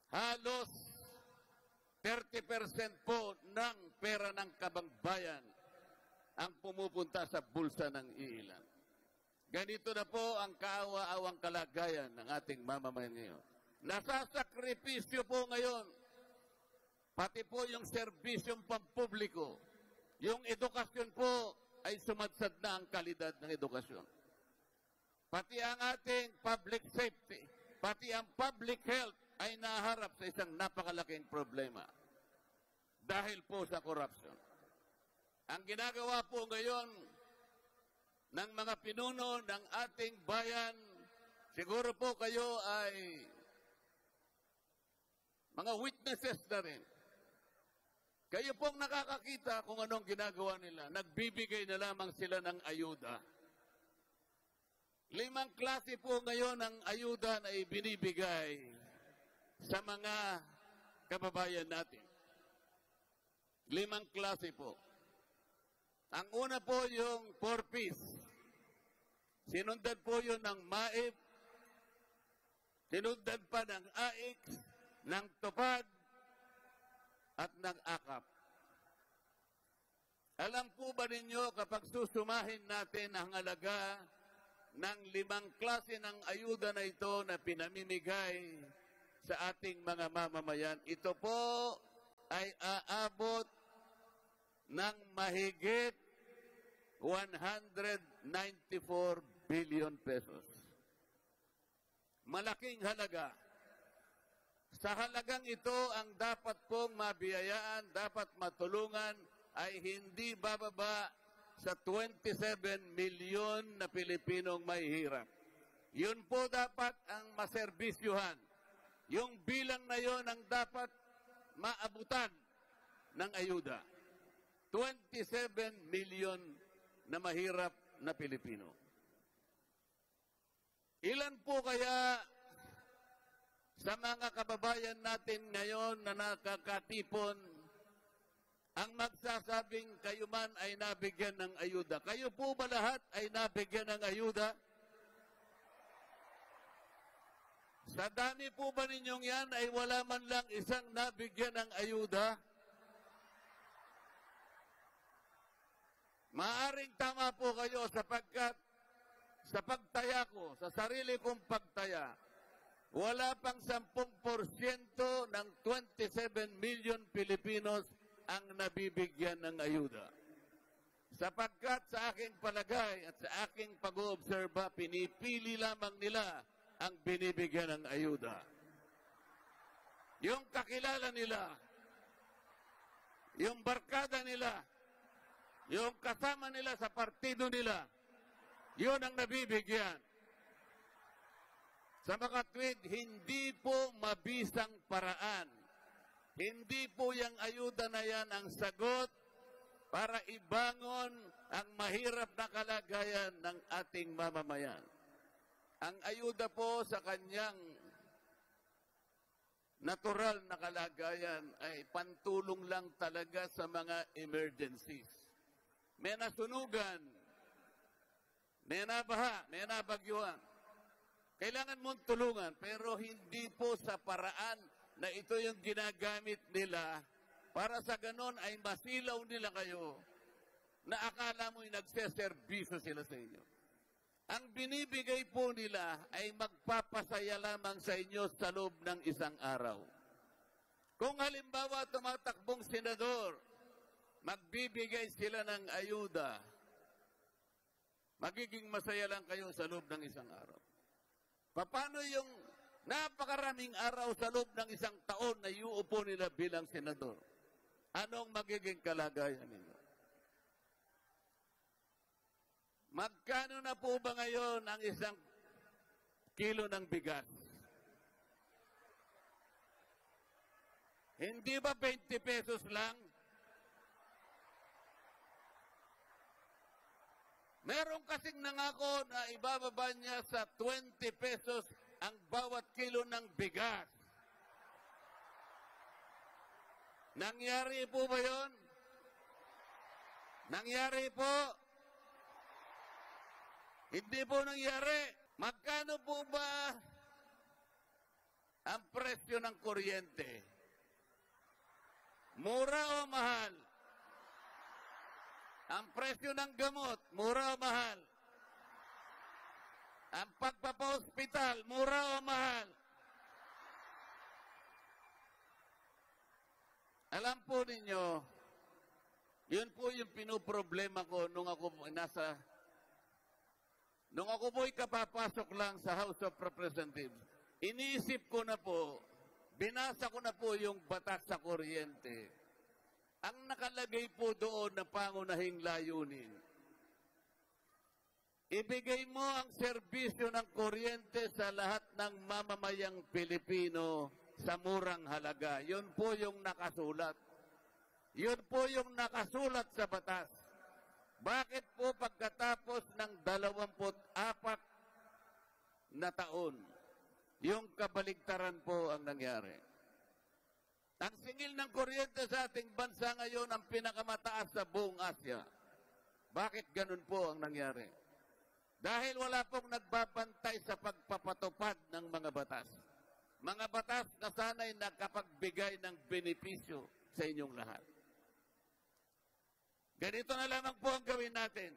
Halos 30% po ng pera ng kababayan ang pumupunta sa bulsa ng iilan. Ganito na po ang kaawa-awang kalagayan ng ating mamamayan ngayon. Nasasakripisyo po ngayon, pati po yung serbisyong pampubliko, yung edukasyon po ay sumadsad na ang kalidad ng edukasyon. Pati ang ating public safety, pati ang public health ay naharap sa isang napakalaking problema dahil po sa corruption. Ang ginagawa po ngayon ng mga pinuno ng ating bayan, siguro po kayo ay mga witnesses na rin. Kayo pong nakakakita kung anong ginagawa nila. Nagbibigay na lamang sila ng ayuda. 5 klase po ngayon ang ayuda na ibinibigay sa mga kababayan natin. 5 klase po. Ang una po yung 4Ps. Sinundan po yun ng MAIP, sinundan pa ng AIX, ng TUPAD, at ng AKAP. Alam po ba ninyo kapag susumahin natin ang halaga ng 5 klase ng ayuda na ito na pinamimigay sa ating mga mamamayan, ito po ay aabot ng mahigit 194 billion pesos. Malaking halaga. Sa halagang ito, ang dapat pong mabiyayaan, dapat matulungan ay hindi bababa sa 27 milyon na Pilipinong may hirap. Yun po dapat ang maserbisyuhan. Yung bilang na yon ang dapat maabutan ng ayuda. 27 milyon na mahirap na Pilipino. Ilan po kaya sa mga kababayan natin ngayon na nakakatipon ang magsasabing kayo man ay nabigyan ng ayuda? Kayo po ba lahat ay nabigyan ng ayuda? Sa dami po ba ninyong yan ay wala man lang isang nabigyan ng ayuda? Maaring tama po kayo sapagkat sa pagtaya ko, sa sarili kong pagtaya, wala pang 10% ng 27 million Pilipinos ang nabibigyan ng ayuda. Sapagkat sa aking palagay at sa aking pag-oobserba, pinipili lamang nila ang binibigyan ng ayuda. Yung kakilala nila, yung barkada nila, yung kasama nila sa partido nila, yun ang nabibigyan. Sa mga tweet, hindi po mabisang paraan. Hindi po yung ayuda na yan ang sagot para ibangon ang mahirap na kalagayan ng ating mamamayan. Ang ayuda po sa kanyang natural na kalagayan ay pantulong lang talaga sa mga emergencies. May nasunugan, may nabaha, may nabagyuhan. Kailangan mong tulungan, pero hindi po sa paraan na ito yung ginagamit nila para sa ganon ay masilaw nila kayo na akala mo'y nagseservisyo sila sa inyo. Ang binibigay po nila ay magpapasaya lamang sa inyo sa loob ng isang araw. Kung halimbawa tumatakbong senador, magbibigay sila ng ayuda, magiging masaya lang kayo sa loob ng isang araw. Paano yung napakaraming araw sa loob ng isang taon na iuupo nila bilang senador? Anong magiging kalagayan ninyo? Magkano na po ba ngayon ang isang kilo ng bigas? Hindi ba 20 pesos lang? Meron kasing nangako na ibababa niya sa 20 pesos ang bawat kilo ng bigas. Nangyari po ba yun? Nangyari po? Hindi po nangyari. Magkano po ba ang presyo ng kuryente. Mura o mahal? Ang presyo ng gamot, mura o mahal? Ang pagpapa-hospital, mura o mahal? Alam po ninyo, yun po yung pinoproblema ko nung ako po'y kapapasok lang sa House of Representatives. Iniisip ko na po, binasa ko na po yung batas sa kuryente. Ang nakalagay po doon na pangunahing layunin, ibigay mo ang serbisyo ng kuryente sa lahat ng mamamayang Pilipino sa murang halaga. Yun po yung nakasulat. Yun po yung nakasulat sa batas. Bakit po pagkatapos ng 24 na taon, yung kabaligtaran po ang nangyari? Ang singil ng kuryente sa ating bansa ngayon ang pinakamataas sa buong Asya. Bakit ganun po ang nangyari? Dahil wala pong nagbabantay sa pagpapatupad ng mga batas. Mga batas na sana'y nakapagbigay ng benepisyo sa inyong lahat. Ganito na lamang po ang gawin natin.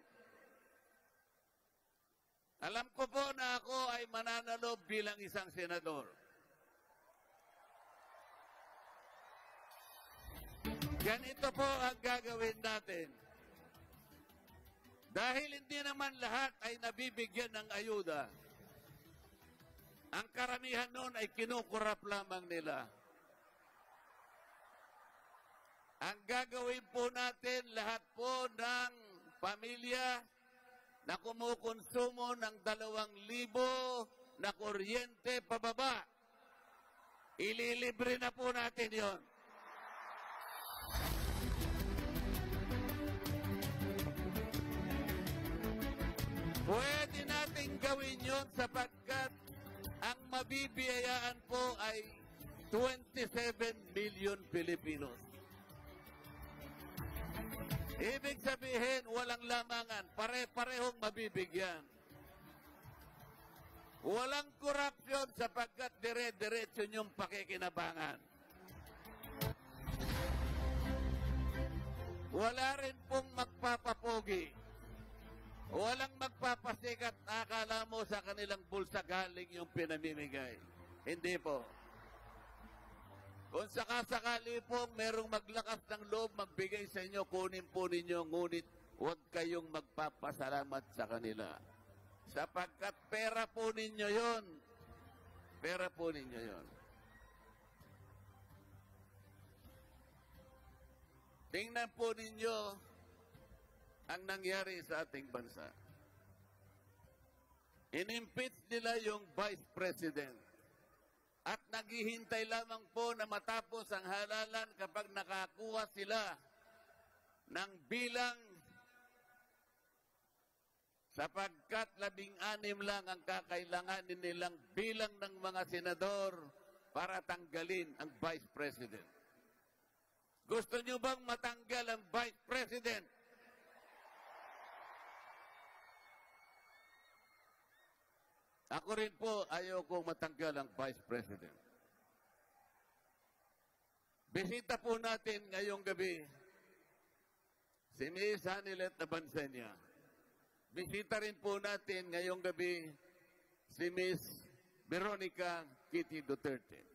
Alam ko po na ako ay mananalo bilang isang senador. Ganito po ang gagawin natin. Dahil hindi naman lahat ay nabibigyan ng ayuda, ang karamihan noon ay kinukurap lamang nila. Ang gagawin po natin, lahat po ng pamilya na kumukonsumo ng 2,000 na kuryente pababa, ililibre na po natin yon. Pwede natin gawin yon sapagkat ang mabibiyayaan po ay 27 million Filipinos. Ibig sabihin, walang lamangan, pare-parehong mabibigyan. Walang korupsyon sapagkat dire-diretso niyong pakikinabangan. Wala rin pong magpapapogi. Walang magpapasikat, akala mo sa kanilang bulsa galing yung pinamimigay. Hindi po. Kung sakasakali pong merong maglakas ng loob, magbigay sa inyo, kunin po ninyo, ngunit huwag kayong magpapasalamat sa kanila. Sapagkat pera po ninyo yon. Pera po ninyo yon. Tingnan po ninyo ang nangyari sa ating bansa. Inimpeach nila yung Vice President. At naghihintay lamang po na matapos ang halalan kapag nakakuha sila ng bilang sapagkat 16 lang ang kakailanganin nilang bilang ng mga senador para tanggalin ang Vice President. Gusto nyo bang matanggal ang Vice President? Ako rin po, ayaw kong matanggal ang Vice President. Bisita po natin ngayong gabi si Ms. Hanilet Abansenia. Bisita rin po natin ngayong gabi si Ms. Veronica Kitty Duterte.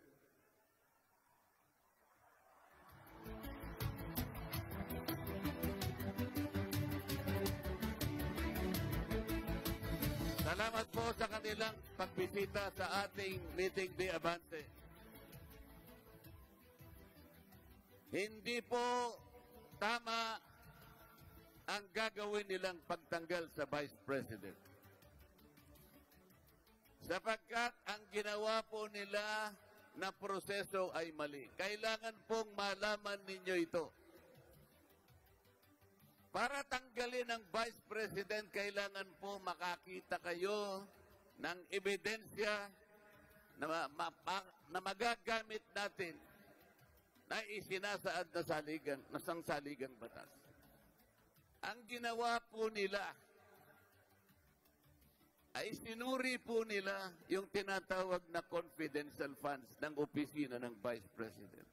Salamat po sa kanilang pagbisita sa ating meeting de Abante. Hindi po tama ang gagawin nilang pagtanggal sa Vice President. Sapagkat ang ginawa po nila na proseso ay mali. Kailangan pong malaman ninyo ito. Para tanggalin ang Vice President, kailangan po makakita kayo ng ebidensya na magagamit natin na isinasaad na saligang batas. Ang ginawa po nila, ay sinuri po nila yung tinatawag na confidential funds ng opisina ng Vice President.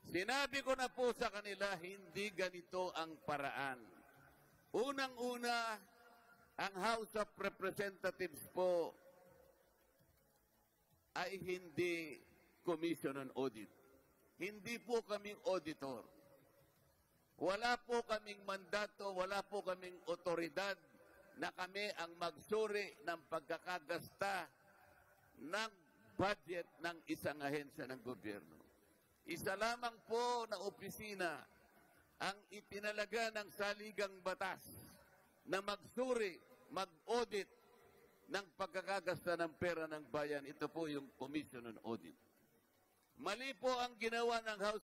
Sinabi ko na po sa kanila, hindi ganito ang paraan. Unang-una, ang House of Representatives po ay hindi Commission on Audit. Hindi po kaming auditor. Wala po kaming mandato, wala po kaming otoridad na kami ang magsuri ng pagkakagasta ng budget ng isang ahensya ng gobyerno. Isa lamang po na opisina ang itinalaga ng saligang batas na magsuri, mag-audit ng pagkakagasta ng pera ng bayan. Ito po yung Commission on Audit. Mali po ang ginawa ng House